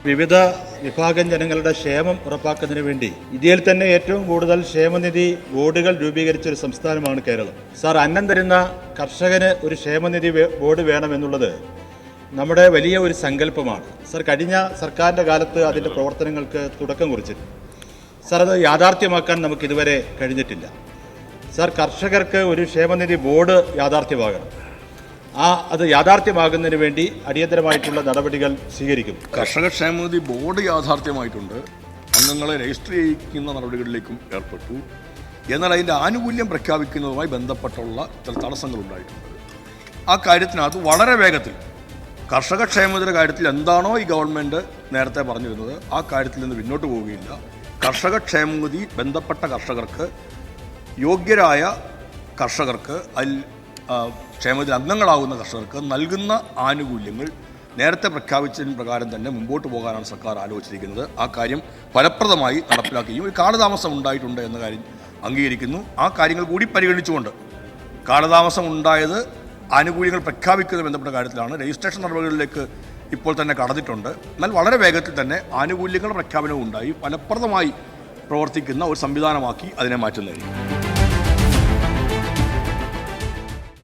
വിവിധ വിഭാഗം ജനങ്ങളുടെ ക്ഷേമം ഉറപ്പാക്കുന്നതിന് വേണ്ടി ഇന്ത്യയിൽ തന്നെ ഏറ്റവും കൂടുതൽ ക്ഷേമനിധി ബോർഡുകൾ രൂപീകരിച്ച ഒരു സംസ്ഥാനമാണ് കേരളം. സാർ, അന്നം തരുന്ന കർഷകന് ഒരു ക്ഷേമനിധി ബോർഡ് വേണമെന്നുള്ളത് നമ്മുടെ വലിയ ഒരു സങ്കല്പമാണ്. സാർ, കഴിഞ്ഞ സർക്കാരിൻ്റെ കാലത്ത് അതിൻ്റെ പ്രവർത്തനങ്ങൾക്ക് തുടക്കം കുറിച്ചിരുന്നു. സാർ, അത് യാഥാർത്ഥ്യമാക്കാൻ നമുക്കിതുവരെ കഴിഞ്ഞിട്ടില്ല. സാർ, കർഷകർക്ക് ഒരു ക്ഷേമനിധി ബോർഡ് യാഥാർത്ഥ്യമാകണം. അത് യാഥാർത്ഥ്യമാകുന്നതിന് വേണ്ടി അടിയന്തരമായിട്ടുള്ള നടപടികൾ സ്വീകരിക്കും. കർഷക ക്ഷേമനിധി ബോർഡ് യാഥാർത്ഥ്യമായിട്ടുണ്ട്. അംഗങ്ങളെ രജിസ്റ്റർ ചെയ്യിക്കുന്ന നടപടികളിലേക്കും ഏർപ്പെട്ടു. എന്നാൽ അതിൻ്റെ ആനുകൂല്യം പ്രഖ്യാപിക്കുന്നതുമായി ബന്ധപ്പെട്ടുള്ള ചില തടസ്സങ്ങളുണ്ടായിട്ടുണ്ട്. ആ കാര്യത്തിനകത്ത് വളരെ വേഗത്തിൽ കർഷക ക്ഷേമനിധിയുടെ കാര്യത്തിൽ എന്താണോ ഈ ഗവൺമെൻറ് നേരത്തെ പറഞ്ഞിരുന്നത് ആ കാര്യത്തിൽ നിന്ന് പിന്നോട്ട് പോവുകയില്ല. കർഷക ക്ഷേമനിധി ബന്ധപ്പെട്ട കർഷകർക്ക്, യോഗ്യരായ കർഷകർക്ക്, അതിൽ ക്ഷേമനിധി അംഗങ്ങളാകുന്ന കർഷകർക്ക് നൽകുന്ന ആനുകൂല്യങ്ങൾ നേരത്തെ പ്രഖ്യാപിച്ചതിന് പ്രകാരം തന്നെ മുമ്പോട്ട് പോകാനാണ് സർക്കാർ ആലോചിച്ചിരിക്കുന്നത്. ആ കാര്യം ഫലപ്രദമായി നടപ്പിലാക്കുകയും ഒരു കാലതാമസം ഉണ്ടായിട്ടുണ്ട് എന്ന കാര്യം അംഗീകരിക്കുന്നു. ആ കാര്യങ്ങൾ കൂടി പരിഗണിച്ചുകൊണ്ട് കാലതാമസം ഉണ്ടായത് ആനുകൂല്യങ്ങൾ പ്രഖ്യാപിക്കുന്നതും ബന്ധപ്പെട്ട കാര്യത്തിലാണ്. രജിസ്ട്രേഷൻ നടപടികളിലേക്ക് ഇപ്പോൾ തന്നെ കടന്നിട്ടുണ്ട്. എന്നാൽ വളരെ വേഗത്തിൽ തന്നെ ആനുകൂല്യങ്ങളുടെ പ്രഖ്യാപനവും ഉണ്ടായി ഫലപ്രദമായി പ്രവർത്തിക്കുന്ന ഒരു സംവിധാനമാക്കി അതിനെ മാറ്റുന്നതായിരിക്കും.